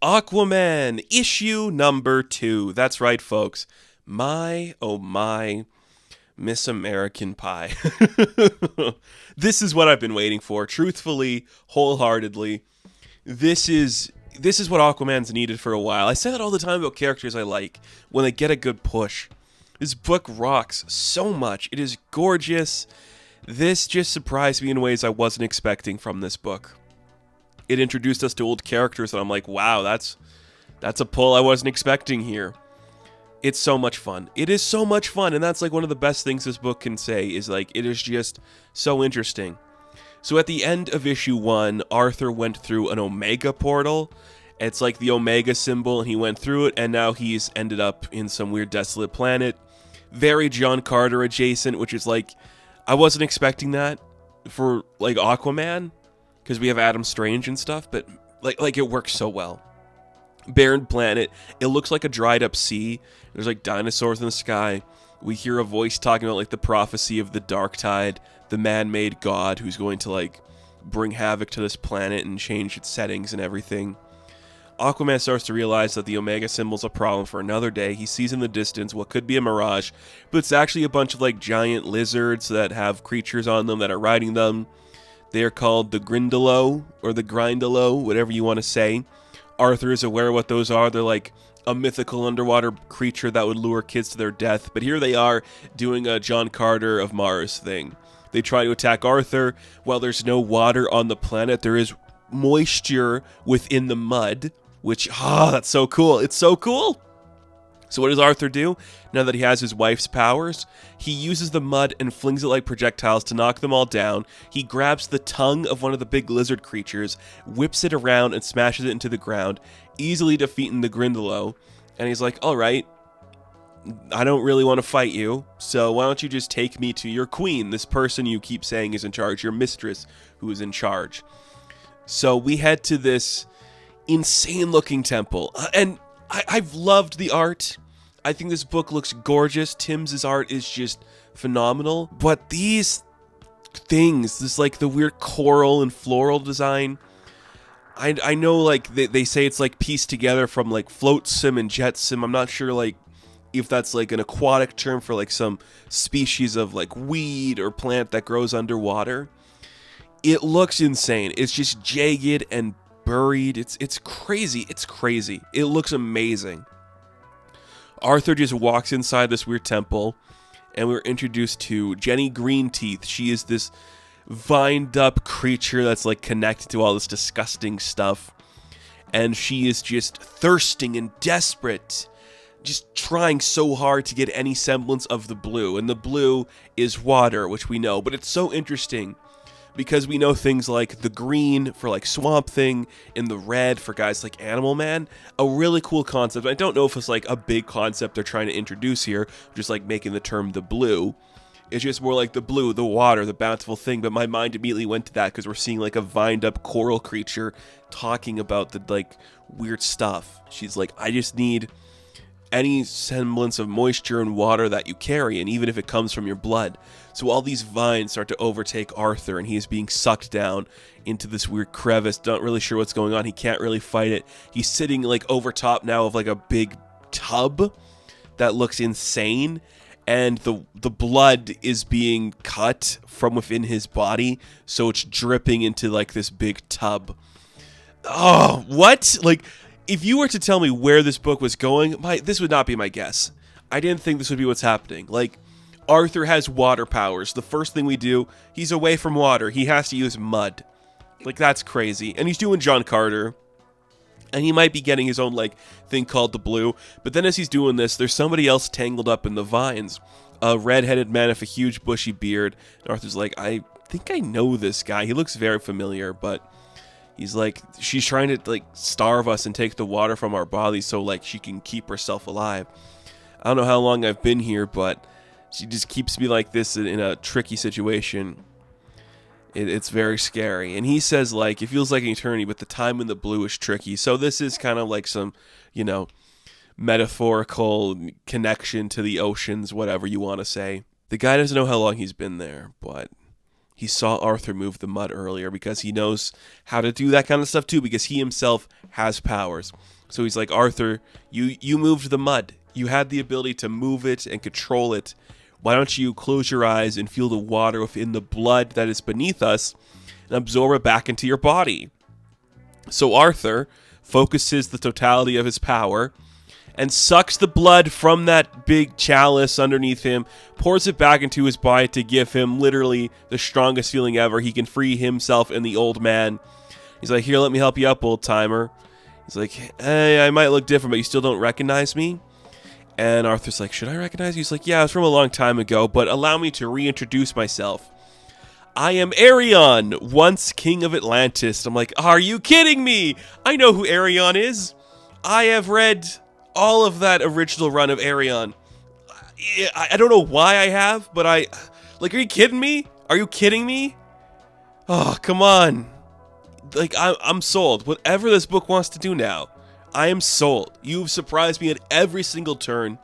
Aquaman, issue number 2. That's right, folks. My, oh my, Miss American Pie. This is what I've been waiting for, truthfully, wholeheartedly. This is what Aquaman's needed for a while. I say that all the time about characters I like, when they get a good push. This book rocks so much. It is gorgeous. This just surprised me in ways I wasn't expecting from this book. It introduced us to old characters and I'm like, wow, that's a pull I wasn't expecting here. It's so much fun. It is so much fun, and that's like one of the best things this book can say is like it is just so interesting. So at the end of issue 1, Arthur went through an Omega portal. It's like the Omega symbol, and he went through it, and now he's ended up in some weird desolate planet. Very John Carter adjacent, which is like, I wasn't expecting that for like Aquaman, because we have Adam Strange and stuff, but like it works so well. Barren planet. It looks like a dried up sea. There's like dinosaurs in the sky. We hear a voice talking about like the prophecy of the Dark Tide, the man-made god who's going to like bring havoc to this planet and change its settings and everything. Aquaman starts to realize that the Omega symbol's a problem for another day. He sees in the distance what could be a mirage, but it's actually a bunch of like giant lizards that have creatures on them that are riding them. They are called the Grindalo, or the Grindalo, whatever you want to say. Arthur is aware of what those are. They're like a mythical underwater creature that would lure kids to their death. But here they are doing a John Carter of Mars thing. They try to attack Arthur. While there's no water on the planet, there is moisture within the mud. Which, that's so cool. It's so cool. So what does Arthur do? Now that he has his wife's powers, he uses the mud and flings it like projectiles to knock them all down. He grabs the tongue of one of the big lizard creatures, whips it around and smashes it into the ground, easily defeating the Grindalo. And he's like, all right, I don't really want to fight you, so why don't you just take me to your queen, this person you keep saying is in charge, your mistress who is in charge. So we head to this insane looking temple, and I've loved the art. I think this book looks gorgeous. Tim's art is just phenomenal. But these things, this like the weird coral and floral design, I know like they say it's like pieced together from like float sim and jet sim. I'm not sure like if that's like an aquatic term for like some species of like weed or plant that grows underwater. It looks insane. It's just jagged and buried. It's crazy. It's crazy. It looks amazing. Arthur just walks inside this weird temple, and we're introduced to Jenny Greenteeth. She is this vined up creature that's like connected to all this disgusting stuff, and she is just thirsting and desperate, just trying so hard to get any semblance of the blue. And the blue is water, which we know, but it's so interesting because we know things like the green for like Swamp Thing and the red for guys like Animal Man. A really cool concept. I don't know if it's like a big concept they're trying to introduce here, just like making the term the blue. It's just more like the blue, the water, the bountiful thing, but my mind immediately went to that because we're seeing like a vined up coral creature talking about the like weird stuff. She's like, I just need any semblance of moisture and water that you carry, and even if it comes from your blood. So all these vines start to overtake Arthur, and he is being sucked down into this weird crevice. Not really sure what's going on. He can't really fight it. He's sitting like over top now of like a big tub that looks insane, and the blood is being cut from within his body, so it's dripping into like this big tub. Oh, what? Like, if you were to tell me where this book was going, this would not be my guess. I didn't think this would be what's happening. Like, Arthur has water powers. The first thing we do, he's away from water. He has to use mud. Like, that's crazy. And he's doing John Carter. And he might be getting his own, like, thing called the blue. But then as he's doing this, there's somebody else tangled up in the vines. A red-headed man with a huge bushy beard. And Arthur's like, I think I know this guy. He looks very familiar, but he's like, she's trying to like starve us and take the water from our bodies so like she can keep herself alive. I don't know how long I've been here, but she just keeps me like this in a tricky situation. It's very scary. And he says like, it feels like an eternity, but the time in the blue is tricky. So this is kind of like some, metaphorical connection to the oceans, whatever you want to say. The guy doesn't know how long he's been there, but he saw Arthur move the mud earlier because he knows how to do that kind of stuff too, because he himself has powers. So he's like, Arthur, you moved the mud. You had the ability to move it and control it. Why don't you close your eyes and feel the water within the blood that is beneath us and absorb it back into your body? So Arthur focuses the totality of his power and sucks the blood from that big chalice underneath him, pours it back into his body to give him literally the strongest feeling ever. He can free himself and the old man. He's like, here, let me help you up, old timer. He's like, hey, I might look different, but you still don't recognize me? And Arthur's like, should I recognize you? He's like, yeah, it's from a long time ago, but allow me to reintroduce myself. I am Arion, once king of Atlantis. I'm like, are you kidding me? I know who Arion is. I have read all of that original run of Arion. I don't know why I have, but like, are you kidding me? Are you kidding me? Oh, come on. Like, I'm sold. Whatever this book wants to do now, I am sold. You've surprised me at every single turn.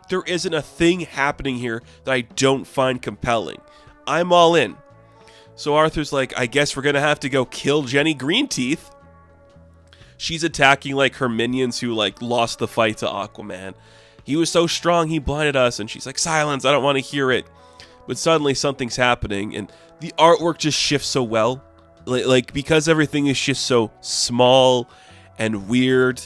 There isn't a thing happening here that I don't find compelling. I'm all in. So Arthur's like, I guess we're gonna have to go kill Jenny Greenteeth. She's attacking, like, her minions who, like, lost the fight to Aquaman. He was so strong, he blinded us. And she's like, silence, I don't want to hear it. But suddenly something's happening, and the artwork just shifts so well. Like, because everything is just so small and weird,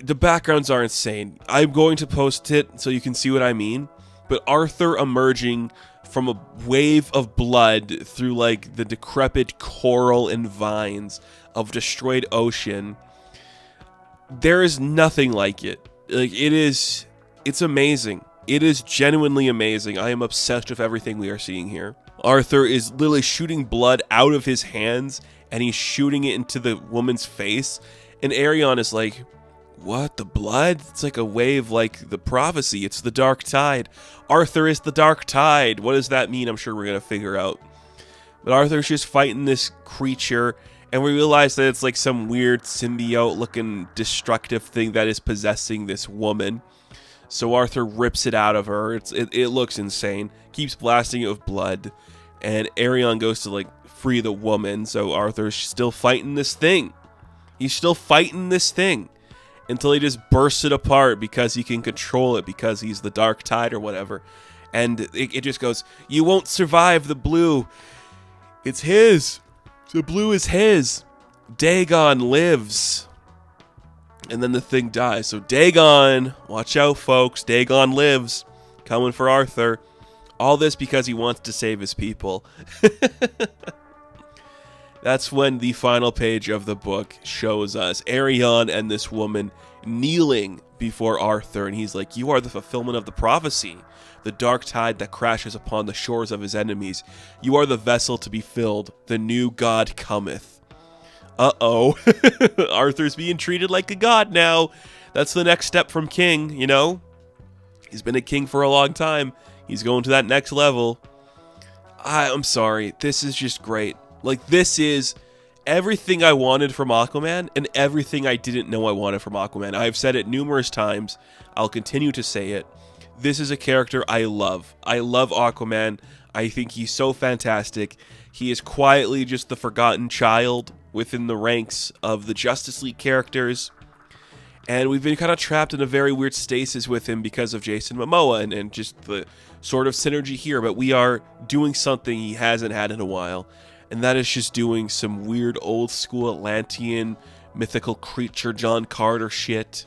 the backgrounds are insane. I'm going to post it so you can see what I mean. But Arthur emerging from a wave of blood through, like, the decrepit coral and vines of destroyed ocean. There is nothing like it. Like, it's amazing. It is genuinely amazing. I am obsessed with everything we are seeing here. Arthur is literally shooting blood out of his hands, and he's shooting it into the woman's face. And Arion is like, what, the blood? It's like a wave, like the prophecy. It's the dark tide. Arthur is the dark tide. What does that mean? I'm sure we're going to figure out. But Arthur's just fighting this creature, and we realize that it's like some weird symbiote-looking destructive thing that is possessing this woman. So Arthur rips it out of her. It looks insane. Keeps blasting it with blood. And Arion goes to, like, free the woman. So Arthur's still fighting this thing. He's still fighting this thing. Until he just bursts it apart because he can control it, because he's the dark tide or whatever. And it just goes, you won't survive the blue. It's his. The blue is his. Dagon lives. And then the thing dies. So Dagon, watch out, folks. Dagon lives. Coming for Arthur. All this because he wants to save his people. That's when the final page of the book shows us Arion and this woman kneeling before Arthur. And he's like, you are the fulfillment of the prophecy. The dark tide that crashes upon the shores of his enemies. You are the vessel to be filled. The new god cometh. Uh-oh. Arthur's being treated like a god now. That's the next step from king, you know? He's been a king for a long time. He's going to that next level. I'm sorry. This is just great. Like, this is everything I wanted from Aquaman and everything I didn't know I wanted from Aquaman. I've said it numerous times. I'll continue to say it. This is a character I love. I love Aquaman. I think he's so fantastic. He is quietly just the forgotten child within the ranks of the Justice League characters. And we've been kind of trapped in a very weird stasis with him because of Jason Momoa and just the sort of synergy here. But we are doing something he hasn't had in a while. And that is just doing some weird old school Atlantean mythical creature John Carter shit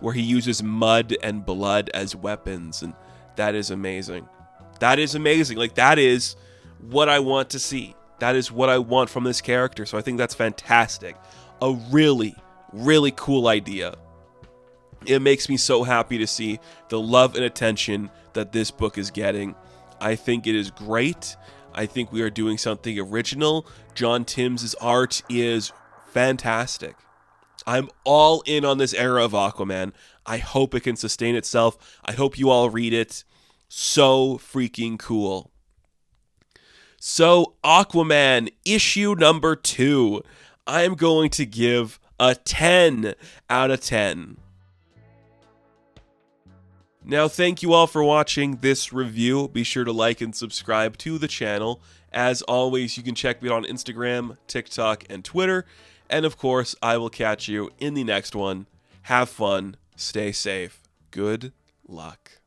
where he uses mud and blood as weapons. And that is amazing. That is amazing. Like, that is what I want to see. That is what I want from this character. So I think that's fantastic. A really, really cool idea. It makes me so happy to see the love and attention that this book is getting. I think it is great. I think we are doing something original. John Timms' art is fantastic. I'm all in on this era of Aquaman. I hope it can sustain itself. I hope you all read it. So freaking cool. So, Aquaman, issue number 2. I'm going to give a 10 out of 10. Now, thank you all for watching this review. Be sure to like and subscribe to the channel. As always, you can check me out on Instagram, TikTok, and Twitter. And of course, I will catch you in the next one. Have fun. Stay safe. Good luck.